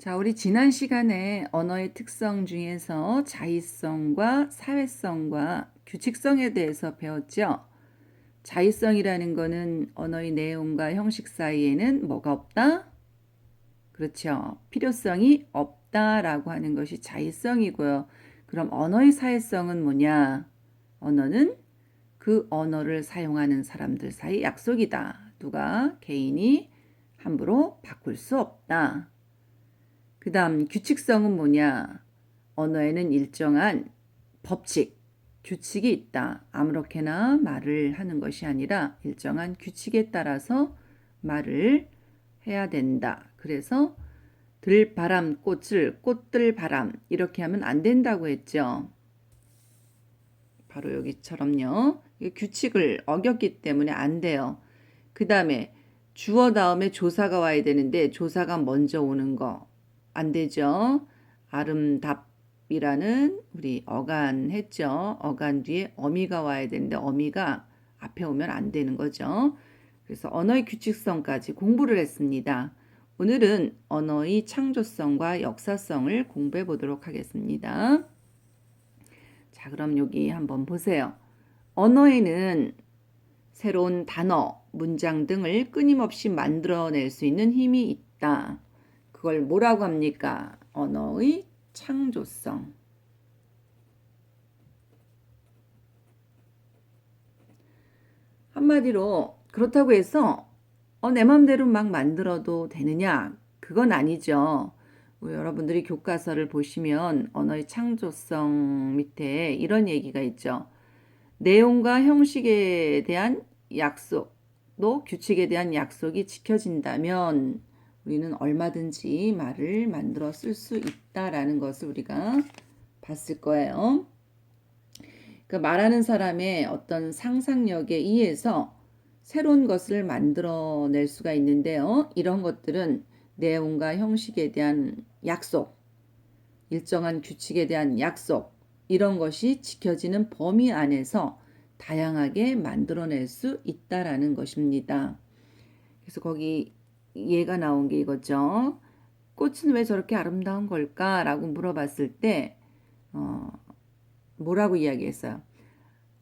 자, 우리 지난 시간에 언어의 특성 중에서 자의성과 사회성과 규칙성에 대해서 배웠죠. 자의성이라는 거는 언어의 내용과 형식 사이에는 뭐가 없다? 그렇죠. 필요성이 없다라고 하는 것이 자의성이고요. 그럼 언어의 사회성은 뭐냐? 언어는 그 언어를 사용하는 사람들 사이 약속이다. 누가 개인이 함부로 바꿀 수 없다. 그 다음 규칙성은 뭐냐? 언어에는 일정한 법칙, 규칙이 있다. 아무렇게나 말을 하는 것이 아니라 일정한 규칙에 따라서 말을 해야 된다. 그래서 들바람 꽃을 꽃들바람 이렇게 하면 안 된다고 했죠. 바로 여기처럼요. 규칙을 어겼기 때문에 안 돼요. 그 다음에 주어 다음에 조사가 와야 되는데 조사가 먼저 오는 거 안 되죠. 아름답이라는 우리 어간 했죠. 어간 뒤에 어미가 와야 되는데 어미가 앞에 오면 안 되는 거죠. 그래서 언어의 규칙성까지 공부를 했습니다. 오늘은 언어의 창조성과 역사성을 공부해 보도록 하겠습니다. 자, 그럼 여기 한번 보세요. 언어에는 새로운 단어, 문장 등을 끊임없이 만들어낼 수 있는 힘이 있다. 그걸 뭐라고 합니까? 언어의 창조성. 한마디로 그렇다고 해서 내 맘대로 막 만들어도 되느냐? 그건 아니죠. 여러분들이 교과서를 보시면 언어의 창조성 밑에 이런 얘기가 있죠. 내용과 형식에 대한 약속, 또 규칙에 대한 약속이 지켜진다면 우리는 얼마든지 말을 만들어 쓸 수 있다라는 것을 우리가 봤을 거예요. 그 말하는 사람의 어떤 상상력에 의해서 새로운 것을 만들어낼 수가 있는데요. 이런 것들은 내용과 형식에 대한 약속, 일정한 규칙에 대한 약속, 이런 것이 지켜지는 범위 안에서 다양하게 만들어낼 수 있다라는 것입니다. 그래서 거기 예가 나온 게 이거죠. 꽃은 왜 저렇게 아름다운 걸까라고 물어봤을 때 뭐라고 이야기했어요?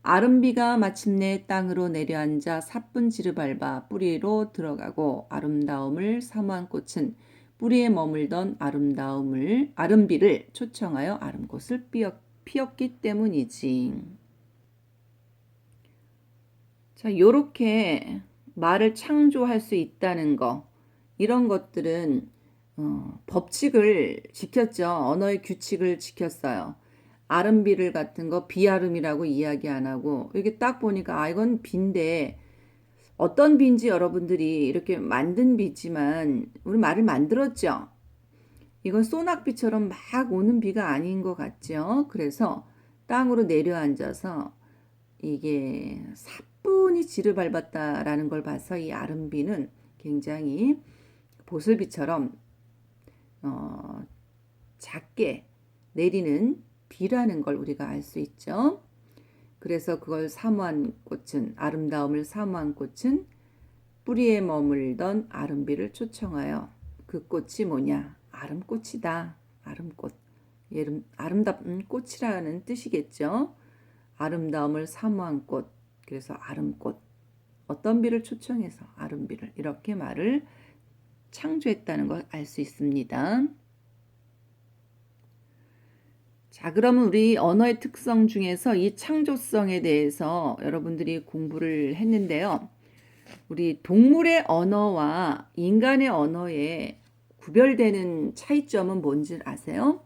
아름비가 마침내 땅으로 내려앉아 사뿐지르 밟아 뿌리로 들어가고 아름다움을 사모한 꽃은 뿌리에 머물던 아름비를 초청하여 아름꽃을 피웠기 때문이지. 자, 요렇게 말을 창조할 수 있다는 거, 이런 것들은 법칙을 지켰죠. 언어의 규칙을 지켰어요. 아름비를 같은 거 비아름이라고 이야기 안 하고 이렇게 딱 보니까 이건 비인데 어떤 비인지 여러분들이 이렇게 만든 비지만 우리 말을 만들었죠. 이건 소낙비처럼 막 오는 비가 아닌 것 같죠. 그래서 땅으로 내려앉아서 이게 사뿐히 지를 밟았다라는 걸 봐서 이 아름비는 굉장히 보슬비처럼 작게 내리는 비라는 걸 우리가 알 수 있죠. 그래서 그걸 사모한 꽃은 아름다움을 사모한 꽃은 뿌리에 머물던 아름비를 초청하여 그 꽃이 뭐냐? 아름꽃이다. 아름꽃. 아름다운 꽃이라는 뜻이겠죠. 아름다움을 사모한 꽃. 그래서 아름꽃. 어떤 비를 초청해서 아름비를 이렇게 말을 창조했다는 걸 알 수 있습니다. 자, 그러면 우리 언어의 특성 중에서 이 창조성에 대해서 여러분들이 공부를 했는데요. 우리 동물의 언어와 인간의 언어의 구별되는 차이점은 뭔지 아세요?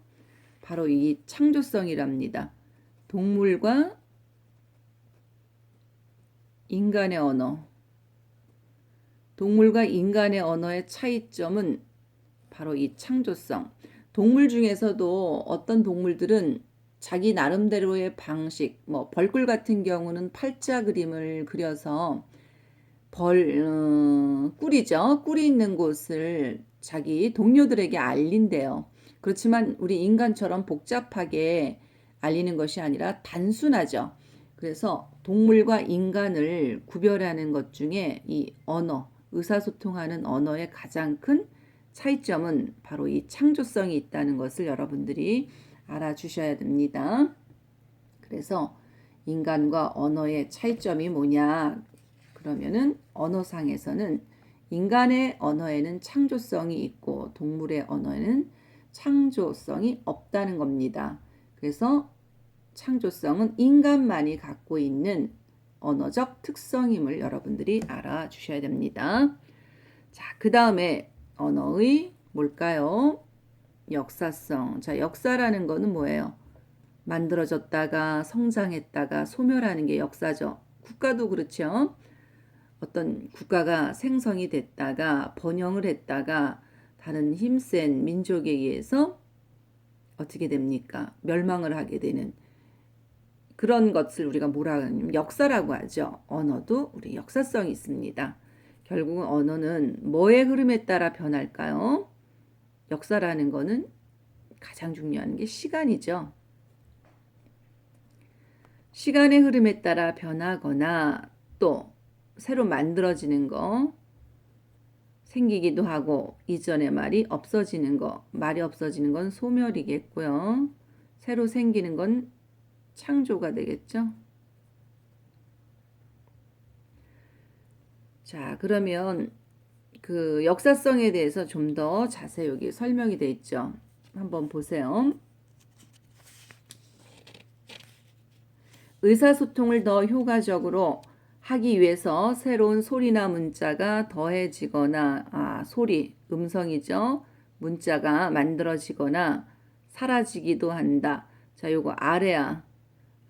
바로 이 창조성이랍니다. 동물과 인간의 언어. 동물과 인간의 언어의 차이점은 바로 이 창조성. 동물 중에서도 어떤 동물들은 자기 나름대로의 방식, 벌꿀 같은 경우는 팔자 그림을 그려서 꿀이죠. 꿀이 있는 곳을 자기 동료들에게 알린대요. 그렇지만 우리 인간처럼 복잡하게 알리는 것이 아니라 단순하죠. 그래서 동물과 인간을 구별하는 것 중에 이 언어, 의사소통하는 언어의 가장 큰 차이점은 바로 이 창조성이 있다는 것을 여러분들이 알아주셔야 됩니다. 그래서 인간과 언어의 차이점이 뭐냐? 그러면은 언어상에서는 인간의 언어에는 창조성이 있고 동물의 언어에는 창조성이 없다는 겁니다. 그래서 창조성은 인간만이 갖고 있는 언어적 특성임을 여러분들이 알아주셔야 됩니다. 자, 그 다음에 언어의 뭘까요? 역사성. 자, 역사라는 거는 뭐예요? 만들어졌다가 성장했다가 소멸하는 게 역사죠. 국가도 그렇죠. 어떤 국가가 생성이 됐다가 번영을 했다가 다른 힘센 민족에 의해서 어떻게 됩니까? 멸망을 하게 되는 그런 것을 우리가 뭐라 하냐면 역사라고 하죠. 언어도 우리 역사성이 있습니다. 결국은 언어는 뭐의 흐름에 따라 변할까요? 역사라는 거는 가장 중요한 게 시간이죠. 시간의 흐름에 따라 변하거나 또 새로 만들어지는 거 생기기도 하고 이전의 말이 없어지는 거, 말이 없어지는 건 소멸이겠고요. 새로 생기는 건 창조가 되겠죠. 자, 그러면 그 역사성에 대해서 좀 더 자세히 여기 설명이 되어 있죠. 한번 보세요. 의사소통을 더 효과적으로 하기 위해서 새로운 소리나 문자가 더해지거나 소리, 음성이죠. 문자가 만들어지거나 사라지기도 한다. 자, 요거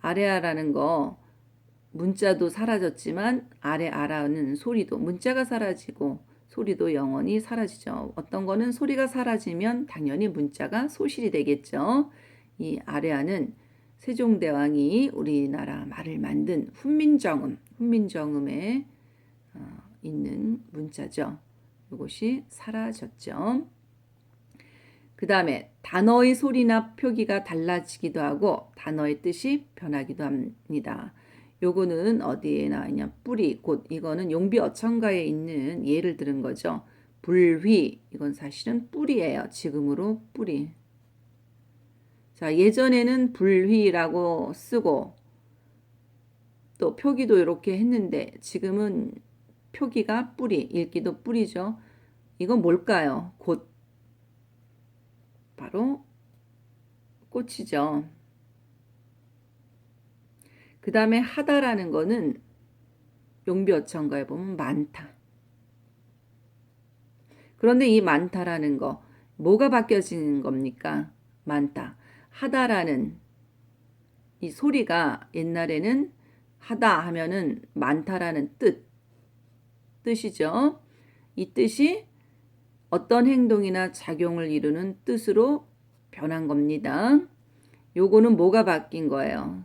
아레아라는 거 문자도 사라졌지만 아레아라는 소리도 문자가 사라지고 소리도 영원히 사라지죠. 어떤 거는 소리가 사라지면 당연히 문자가 소실이 되겠죠. 이 아레아는 세종대왕이 우리나라 말을 만든 훈민정음에 있는 문자죠. 이것이 사라졌죠. 그 다음에 단어의 소리나 표기가 달라지기도 하고 단어의 뜻이 변하기도 합니다. 요거는 어디에 나와 있냐? 뿌리, 곧 이거는 용비어천가에 있는 예를 들은 거죠. 불휘, 이건 사실은 뿌리예요. 지금으로 뿌리. 자, 예전에는 불휘라고 쓰고 또 표기도 이렇게 했는데 지금은 표기가 뿌리, 읽기도 뿌리죠. 이건 뭘까요? 곧 바로 꽃이죠. 그 다음에 하다라는 거는 용비어천가에 보면 많다. 그런데 이 많다라는 거 뭐가 바뀌어지는 겁니까? 많다. 하다라는 이 소리가 옛날에는 하다 하면은 많다라는 뜻이죠. 이 뜻이 어떤 행동이나 작용을 이루는 뜻으로 변한 겁니다. 요거는 뭐가 바뀐 거예요?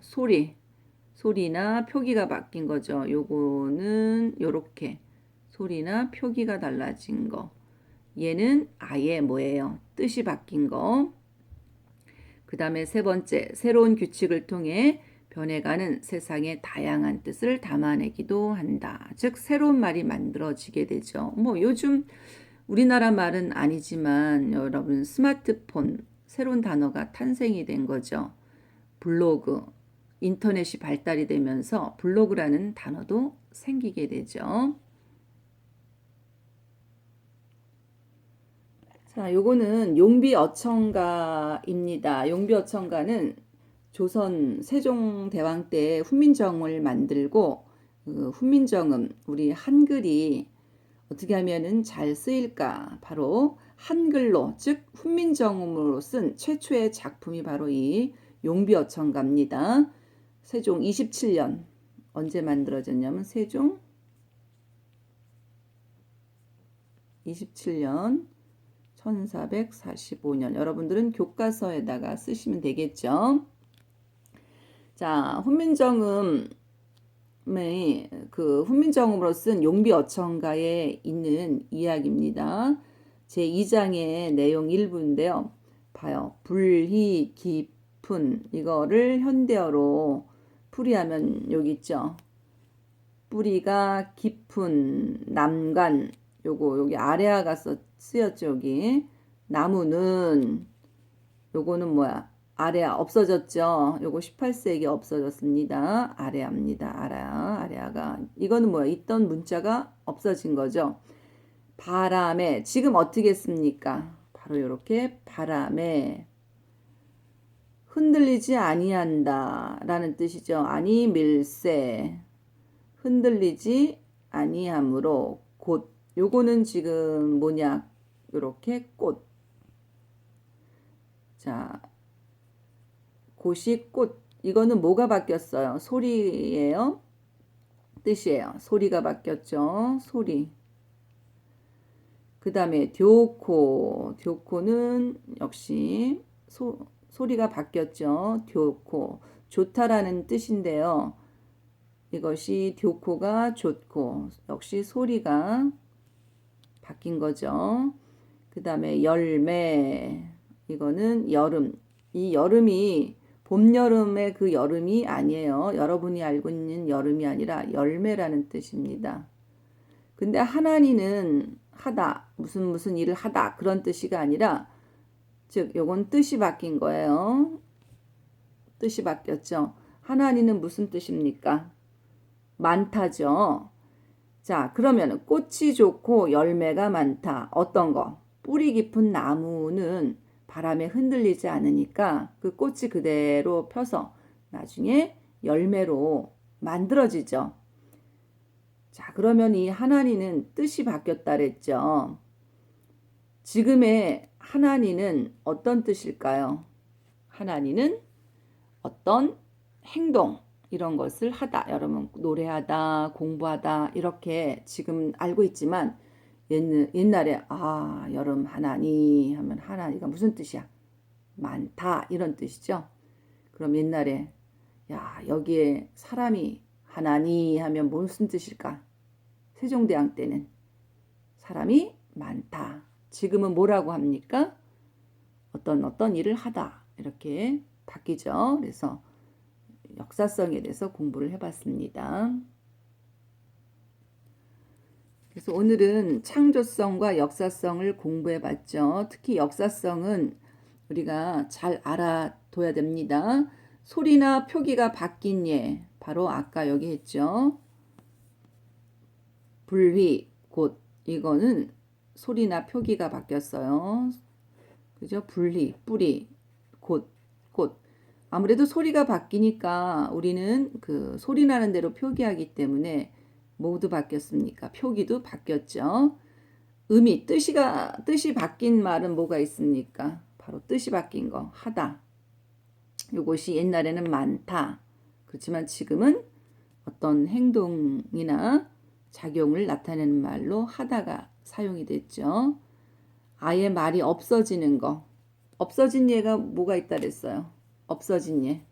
소리나 표기가 바뀐 거죠. 요거는 요렇게 소리나 표기가 달라진 거. 얘는 아예 뭐예요? 뜻이 바뀐 거. 그 다음에 세 번째, 새로운 규칙을 통해 변해가는 세상의 다양한 뜻을 담아내기도 한다. 즉 새로운 말이 만들어지게 되죠. 뭐 요즘 우리나라 말은 아니지만 여러분 스마트폰 새로운 단어가 탄생이 된 거죠. 블로그, 인터넷이 발달이 되면서 블로그라는 단어도 생기게 되죠. 자, 요거는 용비어천가입니다. 용비어천가는 조선 세종대왕 때 훈민정음을 만들고 그 훈민정음 우리 한글이 어떻게 하면은 잘 쓰일까? 바로 한글로 즉 훈민정음으로 쓴 최초의 작품이 바로 이 용비어천가입니다. 세종 27년 언제 만들어졌냐면 세종 27년 1445년 여러분들은 교과서에다가 쓰시면 되겠죠. 자, 훈민정음의 그 훈민정음으로 쓴 용비어천가에 있는 이야기입니다. 제2장의 내용 일부인데요. 봐요. 불희 깊은 이거를 현대어로 풀이하면 여기 있죠. 뿌리가 깊은 남간 여기 아래아가 쓰였죠. 여기 나무는 요거는 뭐야? 아래아 없어졌죠. 요거 18세기 없어졌습니다. 아래아입니다. 아래아가 이거는 뭐야? 있던 문자가 없어진 거죠. 바람에 지금 어떻게 씁니까? 바로 이렇게 바람에 흔들리지 아니한다 라는 뜻이죠. 아니 밀세 흔들리지 아니함으로 곧 요거는 지금 뭐냐? 이렇게 꽃. 자, 곧이 꽃. 이거는 뭐가 바뀌었어요? 소리예요. 뜻이에요. 소리가 바뀌었죠. 소리. 그 다음에 듀오코. 듀오코는 역시 소리가 바뀌었죠. 듀오코. 좋다라는 뜻인데요. 이것이 듀오코가 좋고 역시 소리가 바뀐 거죠. 그 다음에 열매. 이거는 여름. 이 여름이 봄, 여름의 그 여름이 아니에요. 여러분이 알고 있는 여름이 아니라 열매라는 뜻입니다. 근데 하나니는 하다, 무슨 일을 하다 그런 뜻이가 아니라 즉 요건 뜻이 바뀐 거예요. 뜻이 바뀌었죠. 하나니는 무슨 뜻입니까? 많다죠. 자, 그러면 꽃이 좋고 열매가 많다. 어떤 거? 뿌리 깊은 나무는 바람에 흔들리지 않으니까 그 꽃이 그대로 펴서 나중에 열매로 만들어지죠. 자, 그러면 이 하나니는 뜻이 바뀌었다 그랬죠. 지금의 하나니는 어떤 뜻일까요? 하나니는 어떤 행동 이런 것을 하다. 여러분 노래하다, 공부하다 이렇게 지금 알고 있지만 옛날에 여름 하나니 하면 하나니가 무슨 뜻이야? 많다 이런 뜻이죠. 그럼 옛날에 여기에 사람이 하나니 하면 무슨 뜻일까? 세종대왕 때는 사람이 많다. 지금은 뭐라고 합니까? 어떤 일을 하다 이렇게 바뀌죠. 그래서 역사성에 대해서 공부를 해봤습니다. 그래서 오늘은 창조성과 역사성을 공부해봤죠. 특히 역사성은 우리가 잘 알아둬야 됩니다. 소리나 표기가 바뀐 예, 바로 아까 여기 했죠. 불휘, 곧 이거는 소리나 표기가 바뀌었어요. 그죠? 불휘, 뿌리, 곧. 아무래도 소리가 바뀌니까 우리는 그 소리 나는 대로 표기하기 때문에 모두 바뀌었습니까? 표기도 바뀌었죠. 의미, 뜻이 바뀐 말은 뭐가 있습니까? 바로 뜻이 바뀐 거, 하다. 이것이 옛날에는 많다. 그렇지만 지금은 어떤 행동이나 작용을 나타내는 말로 하다가 사용이 됐죠. 아예 말이 없어지는 거. 없어진 예가 뭐가 있다 그랬어요? 없어진 예.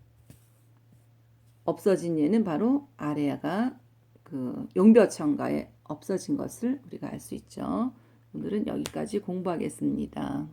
없어진 예는 바로 아래아가 그 용벼천가에 없어진 것을 우리가 알 수 있죠. 오늘은 여기까지 공부하겠습니다.